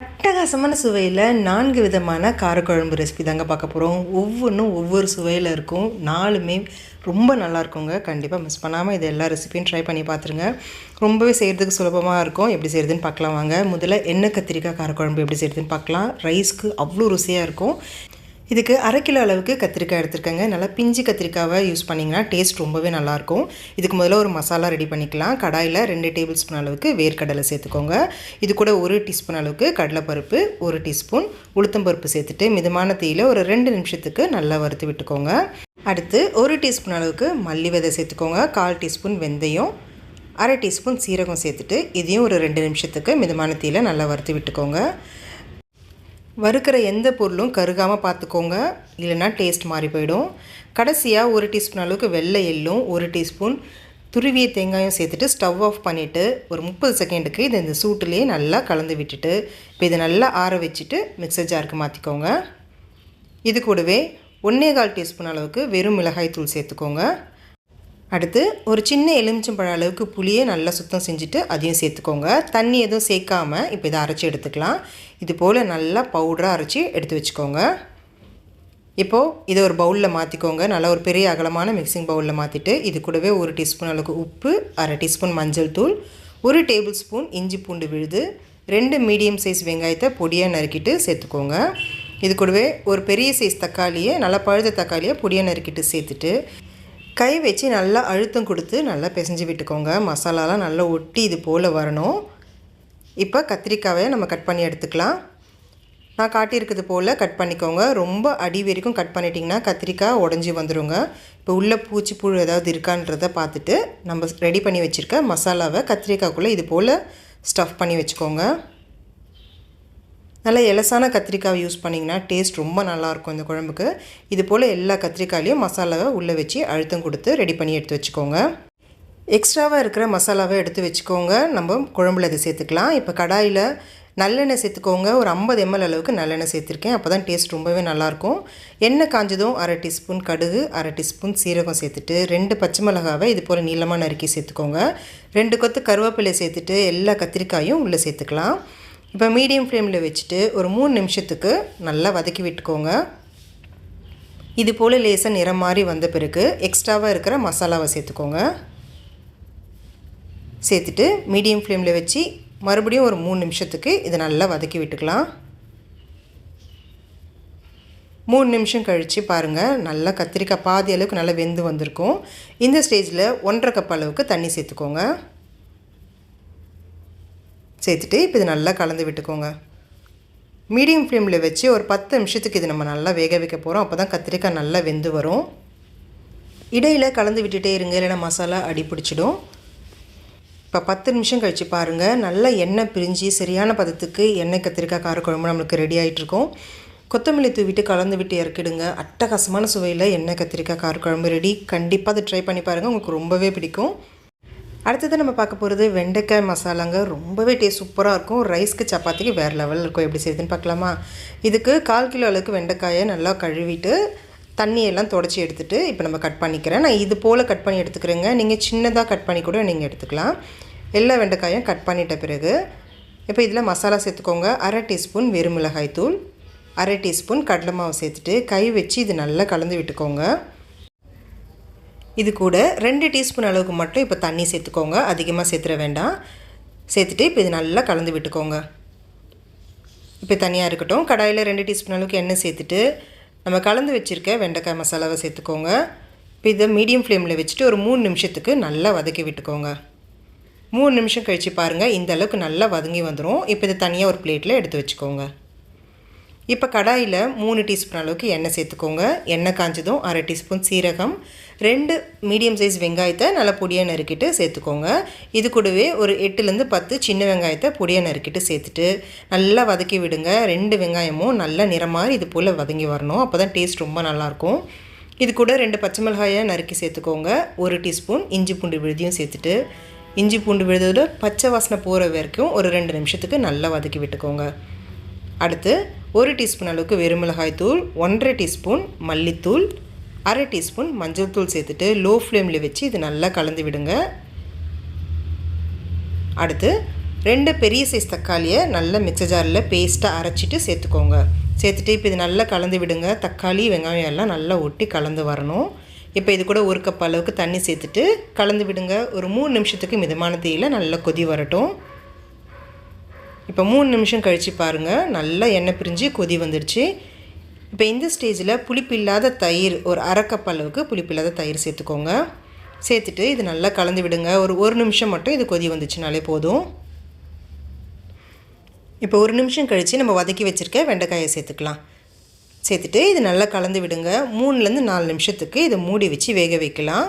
அட்டகாசமான சுவையில் 4 விதமான காரக்குழம்பு ரெசிபி தாங்க பார்க்க போகிறோம். ஒவ்வொன்றும் ஒவ்வொரு சுவையில் இருக்கும். 4மே ரொம்ப நல்லாயிருக்குங்க. கண்டிப்பாக மிஸ் பண்ணாமல் இது எல்லா ரெசிபியும் ட்ரை பண்ணி பார்த்துருங்க. ரொம்பவே செய்கிறதுக்கு சுலபமாக இருக்கும். எப்படி செய்கிறதுன்னு பார்க்கலாம் வாங்க. முதல்ல எண்ணெய் கத்திரிக்காய் காரக்குழம்பு எப்படி செய்கிறதுன்னு பார்க்கலாம். ரைஸ்க்கு அவ்வளோ ருசியாக இருக்கும். இதுக்கு 1/2 கிலோ அளவுக்கு கத்திரிக்காய் எடுத்துருக்கேங்க. நல்லா பிஞ்சு கத்திரிக்காவை யூஸ் பண்ணிங்கன்னா டேஸ்ட் ரொம்பவே நல்லாயிருக்கும். இதுக்கு முதல்ல ஒரு மசாலா ரெடி பண்ணிக்கலாம். கடாயில் 2 டேபிள் ஸ்பூன் அளவுக்கு வேர்க்கடலை சேர்த்துக்கோங்க. இது கூட 1 டீஸ்பூன் அளவுக்கு கடலைப்பருப்பு, 1 டீஸ்பூன் உளுத்தம்பருப்பு சேர்த்துட்டு மிதமான தீயில் ஒரு 2 நிமிஷத்துக்கு நல்லா வறுத்து விட்டுக்கோங்க. அடுத்து 1 டீஸ்பூன் அளவுக்கு மல்லி விதை சேர்த்துக்கோங்க. 1/4 டீஸ்பூன் வெந்தயம், 1/2 டீஸ்பூன் சீரகம் சேர்த்துட்டு இதையும் ஒரு 2 நிமிஷத்துக்கு மிதமான தீயில் நல்லா வறுத்து விட்டுக்கோங்க. வறுக்கிற எந்த பொருளும் கருகாமல் பார்த்துக்கோங்க, இல்லைன்னா டேஸ்ட் மாறி போயிடும். கடைசியாக 1 டீஸ்பூன் அளவுக்கு வெள்ளை எள்ளும் 1 டீஸ்பூன் துருவிய தேங்காயும் சேர்த்துட்டு ஸ்டவ் ஆஃப் பண்ணிவிட்டு ஒரு 30 செகண்டுக்கு இந்த சூட்டுலேயே நல்லா கலந்து விட்டுட்டு இப்போ இதை நல்லா ஆற வச்சுட்டு மிக்சர் ஜாருக்கு மாற்றிக்கோங்க. இது கூடவே 1/4 டீஸ்பூன் அளவுக்கு வெறும் மிளகாய் தூள் சேர்த்துக்கோங்க. அடுத்து ஒரு சின்ன எலுமிச்சம்பழம் அளவுக்கு புளியை நல்லா சுத்தம் செஞ்சுட்டு அதையும் சேர்த்துக்கோங்க. தண்ணி எதுவும் சேர்க்காமல் இப்போ இதை அரைச்சி எடுத்துக்கலாம். இது போல் நல்லா பவுடராக அரைச்சி எடுத்து வச்சுக்கோங்க. இப்போது இதை ஒரு பவுலில் மாற்றிக்கோங்க. நல்லா ஒரு பெரிய அகலமான மிக்சிங் பவுலில் மாற்றிட்டு இது கூடவே 1 டீஸ்பூன் அளவுக்கு உப்பு, 1/2 டீஸ்பூன் மஞ்சள் தூள், 1 டேபிள் ஸ்பூன் இஞ்சி பூண்டு விழுது, 2 மீடியம் சைஸ் வெங்காயத்தை பொடியாக நறுக்கிட்டு சேர்த்துக்கோங்க. இது கூடவே ஒரு பெரிய சைஸ் தக்காளியை நல்லா பழுத்த தக்காளியை பொடியாக நறுக்கிட்டு சேர்த்துட்டு கை வச்சு நல்லா அழுத்தம் கொடுத்து நல்லா பிசைஞ்சு விட்டுக்கோங்க. மசாலாலாம் நல்லா ஒட்டி இது போல் வரணும். இப்போ கத்திரிக்காயை நம்ம கட் பண்ணி எடுத்துக்கலாம். நான் காட்டியிருக்கிறது போல் கட் பண்ணிக்கோங்க. ரொம்ப அடி வரைக்கும் கட் பண்ணிட்டிங்கன்னா கத்திரிக்காய் உடஞ்சி வந்துடுங்க. இப்போ உள்ள பூச்சி புழு ஏதாவது இருக்கான்றதை பார்த்துட்டு நம்ம ரெடி பண்ணி வச்சுருக்க மசாலாவை கத்திரிக்காய்க்குள்ளே இது போல் ஸ்டஃப் பண்ணி வச்சுக்கோங்க. நல்லா எலசான கத்திரிக்காய் யூஸ் பண்ணிங்கன்னா டேஸ்ட் ரொம்ப நல்லாயிருக்கும் இந்த குழம்புக்கு. இது போல் எல்லா கத்திரிக்காயிலையும் மசாலாவை உள்ளே வச்சு அழுத்தம் கொடுத்து ரெடி பண்ணி எடுத்து வச்சுக்கோங்க. எக்ஸ்ட்ராவாக இருக்கிற மசாலாவை எடுத்து வச்சுக்கோங்க. நம்ம குழம்புல அதை சேர்த்துக்கலாம். இப்போ கடாயில் நல்லெண்ணெய் சேர்த்துக்கோங்க. ஒரு 50 ml அளவுக்கு நல்லெண்ணெய் சேர்த்துருக்கேன். அப்போ தான் டேஸ்ட் ரொம்பவே நல்லாயிருக்கும். எண்ணெய் காஞ்சதும் 1/2 டீஸ்பூன் கடுகு, 1/2 டீஸ்பூன் சீரகம் சேர்த்துட்டு 2 பச்சை மிளகாவை இது போல் நீளமாக நறுக்கி சேர்த்துக்கோங்க. 2 கொத்து கருவேப்பிலை சேர்த்துட்டு எல்லா கத்திரிக்காயும் உள்ளே சேர்த்துக்கலாம். இப்போ மீடியம் ஃப்ளேமில் வச்சுட்டு ஒரு 3 நிமிஷத்துக்கு நல்லா வதக்கி விட்டுக்கோங்க. இது போல் லேசாக நிறம் மாறி வந்த பிறகு எக்ஸ்ட்ராவாக இருக்கிற மசாலாவை சேர்த்துக்கோங்க. சேர்த்துட்டு மீடியம் ஃப்ளேமில் வச்சு மறுபடியும் ஒரு 3 நிமிஷத்துக்கு இதை நல்லா வதக்கி விட்டுக்கலாம். 3 நிமிஷம் கழித்து பாருங்கள், நல்லா கத்திரிக்காய் பாதி அளவுக்கு நல்லா வெந்து வந்திருக்கும். இந்த ஸ்டேஜில் 1/2 கப் அளவுக்கு தண்ணி சேர்த்துக்கோங்க. சேர்த்துட்டு இப்போ இது நல்லா கலந்து விட்டுக்கோங்க. மீடியம் ஃப்ளேமில் வச்சு ஒரு 10 நிமிஷத்துக்கு இது நம்ம நல்லா வேக வைக்க போகிறோம். அப்போ தான் கத்திரிக்காய் நல்லா வெந்து வரும். இடையில் கலந்து விட்டுட்டே இருங்க, இல்லைன்னா மசாலா அடி பிடிச்சிடும். இப்போ 10 நிமிஷம் கழித்து பாருங்கள், நல்லா எண்ணெய் பிரிஞ்சு சரியான பதத்துக்கு எண்ணெய் கத்திரிக்காய் காரக்குழம்பு நம்மளுக்கு ரெடி ஆகிட்ருக்கும். கொத்தமல்லி தூவிட்டு கலந்து விட்டு இறக்கிடுங்க. அட்டகாசமான சுவையில் எண்ணெய் கத்திரிக்காய் காரக்குழம்பு ரெடி. கண்டிப்பாக அதை ட்ரை பண்ணி பாருங்கள், உங்களுக்கு ரொம்பவே பிடிக்கும். அடுத்தது நம்ம பார்க்க போகிறது வெண்டைக்காய் மசாலாங்க. ரொம்பவே டேஸ்ட் சூப்பராக இருக்கும். ரைஸ்க்கு சப்பாத்திக்கு வேறு லெவலில் இருக்கும். எப்படி செய்யுதுன்னு பார்க்கலாமா. இதுக்கு 1/4 கிலோ அளவுக்கு வெண்டைக்காயை நல்லா கழுவிட்டு தண்ணியெல்லாம் தொடச்சி எடுத்துகிட்டு இப்போ நம்ம கட் பண்ணிக்கிறேன். நான் இது போல் கட் பண்ணி எடுத்துக்கிறேங்க. நீங்கள் சின்னதாக கட் பண்ணி கூட நீங்கள் எடுத்துக்கலாம். எல்லா வெண்டைக்காயும் கட் பண்ணிட்ட பிறகு இப்போ இதில் மசாலா சேர்த்துக்கோங்க. 1/2 டீஸ்பூன் வெறும் மிளகாய் தூள், 1/2 டீஸ்பூன் கடலை மாவு சேர்த்துட்டு கை வச்சு இது நல்லா கலந்து விட்டுக்கோங்க. இது கூட 2 டீஸ்பூன் அளவுக்கு மட்டும் இப்போ தண்ணி சேர்த்துக்கோங்க. அதிகமாக சேர்த்துட வேண்டாம். சேர்த்துட்டு இப்போ இது நல்லா கலந்து விட்டுக்கோங்க. இப்போ தனியாக இருக்கட்டும். கடாயில் 2 டீஸ்பூன் அளவுக்கு எண்ணெய் சேர்த்துட்டு நம்ம கலந்து வச்சுருக்க வெண்டைக்காய் மசாலாவை சேர்த்துக்கோங்க. இப்போ இதை மீடியம் ஃப்ளேமில் வச்சுட்டு ஒரு 3 நிமிஷத்துக்கு நல்லா வதக்கி விட்டுக்கோங்க. 3 நிமிஷம் கழித்து பாருங்கள், இந்த அளவுக்கு நல்லா வதங்கி வந்துடும். இப்போ இதை தனியாக ஒரு பிளேட்டில் எடுத்து வச்சுக்கோங்க. இப்போ கடாயில் 3 டீஸ்பூன் அளவுக்கு எண்ணெய் சேர்த்துக்கோங்க. எண்ணெய் காஞ்சதும் 1/2 டீஸ்பூன் சீரகம், 2 மீடியம் சைஸ் வெங்காயத்தை நல்லா பொடியாக நறுக்கிட்டு சேர்த்துக்கோங்க. இது கூடவே ஒரு 8லேருந்து 10 சின்ன வெங்காயத்தை பொடியாக நறுக்கிட்டு சேர்த்துட்டு நல்லா வதக்கி விடுங்க. 2 வெங்காயமும் நல்லா நிறமாறி இது போல் வதங்கி வரணும். அப்போ தான் டேஸ்ட் ரொம்ப நல்லாயிருக்கும். இது கூட 2 பச்சை மிளகாயை நறுக்கி சேர்த்துக்கோங்க. 1 டீஸ்பூன் இஞ்சி பூண்டு விழுதியும் சேர்த்துட்டு இஞ்சி பூண்டு விழுதோட பச்சை வாசனை போகிற வரைக்கும் ஒரு 2 நிமிஷத்துக்கு நல்லா வதக்கி விட்டுக்கோங்க. அடுத்து 1 டீஸ்பூன் அளவுக்கு வெறும் மிளகாய் தூள், 1/2 டீஸ்பூன் மல்லித்தூள், 1/2 டீஸ்பூன் மஞ்சள் தூள் சேர்த்துட்டு லோ ஃப்ளேமில் வச்சு இது நல்லா கலந்து விடுங்க. அடுத்து 2 பெரிய சைஸ் தக்காளியை நல்லா மிக்ஸர் ஜாரில் பேஸ்ட்டாக அரைச்சிட்டு சேர்த்துக்கோங்க. சேர்த்துட்டு இப்போ இது நல்லா கலந்து விடுங்க. தக்காளி வெங்காயம் எல்லாம் நல்லா ஒட்டி கலந்து வரணும். இப்போ இது கூட 1 கப் அளவுக்கு தண்ணி சேர்த்துட்டு கலந்து விடுங்க. ஒரு 3 நிமிஷத்துக்கு மிதமான தீயில் நல்லா கொதி வரட்டும். இப்போ 3 நிமிஷம் கழித்து பாருங்கள், நல்லா எண்ணெய் பிரிஞ்சு கொதி வந்துடுச்சு. இப்போ இந்த ஸ்டேஜில் புளிப்பு இல்லாத தயிர் ஒரு 1/2 கப் அளவுக்கு புளிப்பு இல்லாத தயிர் சேர்த்துக்கோங்க. சேர்த்துட்டு இது நல்லா கலந்து விடுங்க. ஒரு நிமிஷம் மட்டும் இது கொதி வந்துச்சுனாலே போதும். இப்போ 1 நிமிஷம் கழித்து நம்ம வதக்கி வச்சுருக்க வெண்டைக்காயை சேர்த்துக்கலாம். சேர்த்துட்டு இது நல்லா கலந்து விடுங்க. 3லேருந்து 4 நிமிஷத்துக்கு இதை மூடி வச்சு வேக வைக்கலாம்.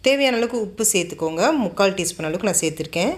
தேவையான அளவுக்கு உப்பு சேர்த்துக்கோங்க. 3/4 டீஸ்பூன் அளவுக்கு நான் சேர்த்துருக்கேன்.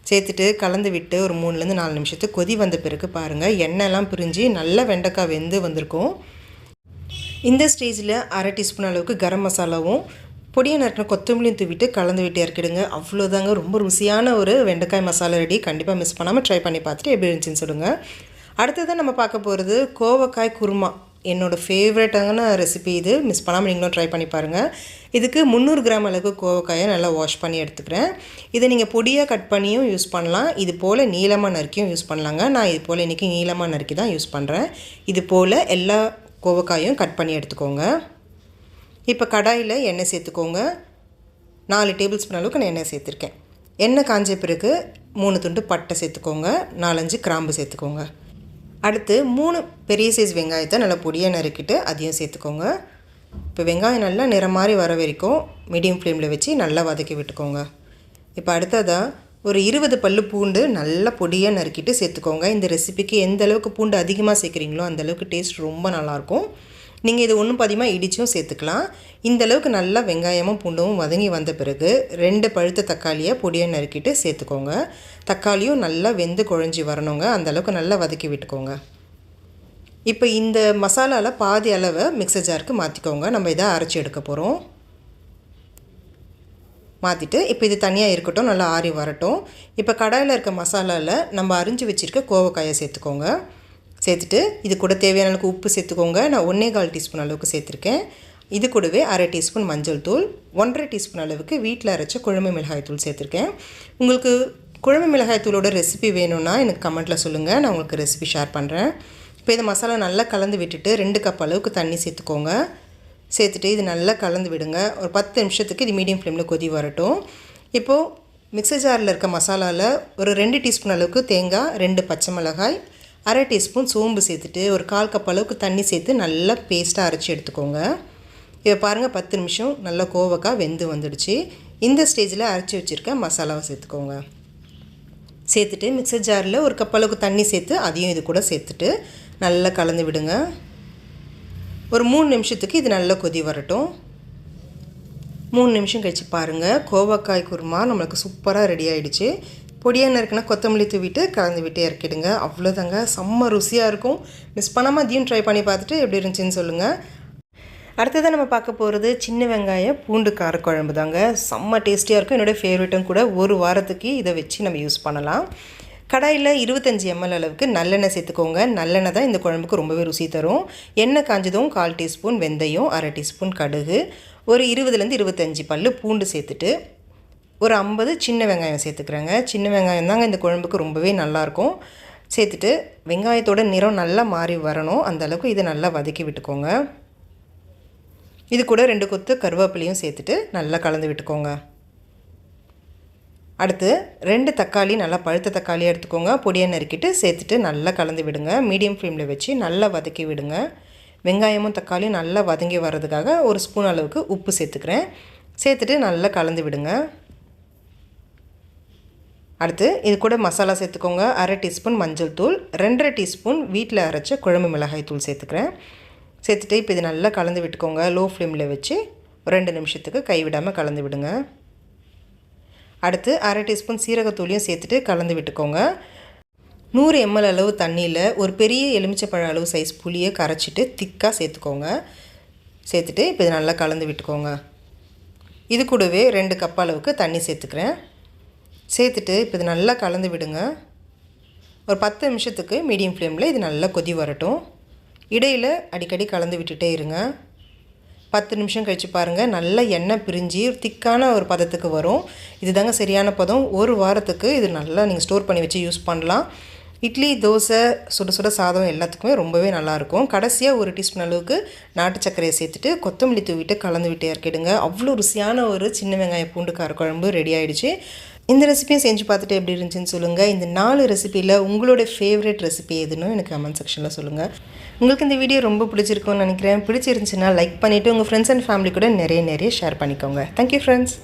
சேர்த்துட்டு கலந்து விட்டு ஒரு 3லேருந்து 4 நிமிஷத்துக்கு கொதி வந்த பிறகு பாருங்கள், எண்ணெய்லாம் பிரிஞ்சு நல்லா வெண்டைக்காய் வெந்து வந்திருக்கும். இந்த ஸ்டேஜில் 1/2 டீஸ்பூன் அளவுக்கு கரம் மசாலாவும் பொடியாக நறுக்கின கொத்தமல்லியும் தூவிட்டு கலந்து விட்டு இறக்கிடுங்க. அவ்வளோதாங்க, ரொம்ப ருசியான ஒரு வெண்டைக்காய் மசாலா ரெடி. கண்டிப்பாக மிஸ் பண்ணாமல் ட்ரை பண்ணி பார்த்துட்டு எப்படி இருந்துச்சுன்னு சொல்லுங்கள். அடுத்ததான் நம்ம பார்க்க போகிறது கோவக்காய் குருமா. என்னோடய ஃபேவரட்டான ரெசிபி இது. மிஸ் பண்ணாமல் நீங்களும் ட்ரை பண்ணி பாருங்கள். இதுக்கு 300 கிராம் அளவுக்கு கோவக்காயை நல்லா வாஷ் பண்ணி எடுத்துக்கிறேன். இதை நீங்கள் பொடியாக கட் பண்ணியும் யூஸ் பண்ணலாம், இது போல் நீளமாக நறுக்கியும் யூஸ் பண்ணலாங்க. நான் இது போல் இன்றைக்கி நீளமாக நறுக்கி தான் யூஸ் பண்ணுறேன். இது போல் எல்லா கோவக்காயும் கட் பண்ணி எடுத்துக்கோங்க. இப்போ கடாயில் எண்ணெய் சேர்த்துக்கோங்க. 4 டேபிள் ஸ்பூன் அளவுக்கு நான் எண்ணெய் சேர்த்துருக்கேன். எண்ணெய் காஞ்ச பிறகு 3 துண்டு பட்டை சேர்த்துக்கோங்க, 4-5 கிராம்பு சேர்த்துக்கோங்க. அடுத்து 3 பெரிய சைஸ் வெங்காயத்தை நல்லா பொடியாக நறுக்கிட்டு அதையும் சேர்த்துக்கோங்க. இப்போ வெங்காயம் நல்லா நிறம் மாதிரி வர வரைக்கும் மீடியம் ஃப்ளேமில் வச்சு நல்லா வதக்கி விட்டுக்கோங்க. இப்போ அடுத்ததாக ஒரு 20 பல்லு பூண்டு நல்லா பொடியாக நறுக்கிட்டு சேர்த்துக்கோங்க. இந்த ரெசிபிக்கு எந்த அளவுக்கு பூண்டு அதிகமாக சேர்க்குறீங்களோ அந்தளவுக்கு டேஸ்ட் ரொம்ப நல்லாயிருக்கும். நீங்கள் இது ஒன்றும் பாதியமாக இடிச்சும் சேர்த்துக்கலாம். இந்த அளவுக்கு நல்லா வெங்காயமும் பூண்டும் வதங்கி வந்த பிறகு 2 பழுத்த தக்காளியை பொடியாக நறுக்கிட்டு சேர்த்துக்கோங்க. தக்காளியும் நல்லா வெந்து குழஞ்சி வரணுங்க, அந்தளவுக்கு நல்லா வதக்கி விட்டுக்கோங்க. இப்போ இந்த மசாலாவில் பாதி அளவை மிக்ஸர் ஜாருக்கு மாற்றிக்கோங்க. நம்ம இதை அரைச்சி எடுக்க போகிறோம். மாற்றிட்டு இப்போ இது தனியாக இருக்கட்டும், நல்லா ஆறி வரட்டும். இப்போ கடாயில் இருக்க மசாலாவில் நம்ம அரிஞ்சு வச்சுருக்க கோவக்காயை சேர்த்துக்கோங்க. சேர்த்துட்டு இது கூட தேவையான அளவுக்கு உப்பு சேர்த்துக்கோங்க. நான் 1/4 டீஸ்பூன் அளவுக்கு சேர்த்துருக்கேன். இது கூடவே 1/2 டீஸ்பூன் மஞ்சள் தூள், 1/2 டீஸ்பூன் அளவுக்கு வீட்டில் அரைச்ச குழம்பு மிளகாய் தூள் சேர்த்துருக்கேன். உங்களுக்கு குழம்பு மிளகாய் தூளோட ரெசிபி வேணும்னா எனக்கு கமெண்ட்டில் சொல்லுங்கள், நான் உங்களுக்கு ரெசிபி ஷேர் பண்ணுறேன். இப்போ இந்த மசாலா நல்லா கலந்து விட்டுட்டு 2 கப் அளவுக்கு தண்ணி சேர்த்துக்கோங்க. சேர்த்துட்டு இது நல்லா கலந்து விடுங்க. ஒரு 10 நிமிஷத்துக்கு இது மீடியம் ஃப்ளேமில் கொதி வரட்டும். இப்போது மிக்ஸர் ஜாரில் இருக்க மசாலாவில் ஒரு 2 டீஸ்பூன் அளவுக்கு தேங்காய், 2 பச்சை மிளகாய், 1/2 டீஸ்பூன் சோம்பு சேர்த்துட்டு ஒரு 1/4 கப் அளவுக்கு தண்ணி சேர்த்து நல்லா பேஸ்ட்டாக அரைச்சி எடுத்துக்கோங்க. இப்போ பாருங்கள், 10 நிமிஷம் நல்லா கோவக்காய் வெந்து வந்துடுச்சு. இந்த ஸ்டேஜில் அரைச்சி வச்சுருக்க மசாலாவை சேர்த்துக்கோங்க. சேர்த்துட்டு மிக்ஸர் ஜாரில் ஒரு கப் அளவுக்கு தண்ணி சேர்த்து அதையும் இது கூட சேர்த்துட்டு நல்லா கலந்து விடுங்க. ஒரு 3 நிமிஷத்துக்கு இது நல்லா கொதி வரட்டும். 3 நிமிஷம் கழித்து பாருங்கள், கோவக்காய் குருமா நம்மளுக்கு சூப்பராக ரெடி ஆகிடுச்சு. பொடியாக நறுக்குனா கொத்தமல்லி தூவிட்டு கலந்து விட்டு இறக்கிடுங்க. அவ்வளோதாங்க, செம்ம ருசியாக இருக்கும். மிஸ் பண்ணாமல் அதையும் ட்ரை பண்ணி பார்த்துட்டு எப்படி இருந்துச்சுன்னு சொல்லுங்கள். அடுத்ததான் நம்ம பார்க்க போகிறது சின்ன வெங்காய பூண்டு காரக்குழம்பு தாங்க. செம்ம டேஸ்டியாக இருக்கும். என்னோடய ஃபேவரட்டும் கூட. ஒரு வாரத்துக்கு இதை வச்சு நம்ம யூஸ் பண்ணலாம். கடாயில் 25 ml அளவுக்கு நல்லெண்ணெய் சேர்த்துக்கோங்க. நல்லெண்ணெய் தான் இந்த குழம்புக்கு ரொம்பவே ருசி தரும். எண்ணெய் காஞ்சதும் 1/4 டீஸ்பூன் வெந்தயம், 1/2 டீஸ்பூன் கடுகு, ஒரு 20லேருந்து 25 பல்லு பூண்டு சேர்த்துட்டு ஒரு 50 சின்ன வெங்காயம் சேர்த்துக்கிறேங்க. சின்ன வெங்காயம் தாங்க இந்த குழம்புக்கு ரொம்பவே நல்லாயிருக்கும். சேர்த்துட்டு வெங்காயத்தோட நிறம் நல்லா மாறி வரணும், அந்தளவுக்கு இதை நல்லா வதக்கி விட்டுக்கோங்க. இது கூட 2 கொத்து கருவேப்பிலையும் சேர்த்துட்டு நல்லா கலந்து விட்டுக்கோங்க. அடுத்து 2 தக்காளி, நல்லா பழுத்த தக்காளியாக எடுத்துக்கோங்க. பொடியாக நறுக்கிட்டு சேர்த்துட்டு நல்லா கலந்து விடுங்க. மீடியம் ஃப்ளேமில் வச்சு நல்லா வதக்கி விடுங்க. வெங்காயமும் தக்காளியும் நல்லா வதங்கி வர்றதுக்காக ஒரு ஸ்பூன் அளவுக்கு உப்பு சேர்த்துக்கிறேன். சேர்த்துட்டு நல்லா கலந்து விடுங்க. அடுத்து இது கூட மசாலா சேர்த்துக்கோங்க. 1/2 டீஸ்பூன் மஞ்சள் தூள், 2/2 டீஸ்பூன் வீட்டில் அரைச்ச குழம்பு மிளகாய் தூள் சேர்த்துக்கிறேன். சேர்த்துட்டு இப்போ இது நல்லா கலந்து விட்டுக்கோங்க. லோ ஃப்ளேமில் வச்சு 2 நிமிஷத்துக்கு கைவிடாமல் கலந்து விடுங்க. அடுத்து 1/2 டீஸ்பூன் சீரகத்தூளையும் சேர்த்துட்டு கலந்து விட்டுக்கோங்க. 100 ml அளவு தண்ணியில் ஒரு பெரிய எலுமிச்சைப்பழ அளவு சைஸ் புளியை கரைச்சிட்டு திக்காக சேர்த்துக்கோங்க. சேர்த்துட்டு இப்போ இது நல்லா கலந்து விட்டுக்கோங்க. இது கூடவே 2 கப் அளவுக்கு தண்ணி சேர்த்துக்கிறேன். சேர்த்துட்டு இப்போ இது நல்லா கலந்து விடுங்க. ஒரு 10 நிமிஷத்துக்கு மீடியம் ஃப்ளேமில் இது நல்லா கொதி வரட்டும். இடையில் அடிக்கடி கலந்து விட்டுட்டே இருங்க. 10 நிமிஷம் கழித்து பாருங்கள், நல்ல எண்ணெய் பிரிஞ்சு திக்கான ஒரு பதத்துக்கு வரும். இதுதாங்க சரியான பதம். ஒரு வாரத்துக்கு இது நல்லா நீங்கள் ஸ்டோர் பண்ணி வச்சு யூஸ் பண்ணலாம். இட்லி, தோசை, சுட சுட சாதம் எல்லாத்துக்குமே ரொம்பவே நல்லாயிருக்கும். கடைசியாக 1 டீஸ்பூன் அளவுக்கு நாட்டு சர்க்கரையை சேர்த்துட்டு கொத்தமல்லி தூவிட்டு கலந்து விட்டு இறக்கிடுங்க. அவ்வளோ ருசியான ஒரு சின்ன வெங்காய பூண்டு காரக்குழம்பு ரெடி ஆகிடுச்சு. இந்த ரெசிபியும் செஞ்சு பார்த்துட்டு எப்படி இருந்துச்சுன்னு சொல்லுங்கள். இந்த 4 ரெசிப்பியில் உங்களோட ஃபேவரட் ரெசிபி எதுன்னு எனக்கு கமெண்ட் செக்ஷனில் சொல்லுங்கள். உங்களுக்கு இந்த வீடியோ ரொம்ப பிடிச்சிருக்கும்னு நினைக்கிறேன். பிடிச்சிருந்துச்சுன்னா லைக் பண்ணிவிட்டு உங்கள் ஃப்ரெண்ட்ஸ் அண்ட் ஃபேமிலி கூட நிறைய ஷேர் பண்ணிக்கோங்க. Thank you friends.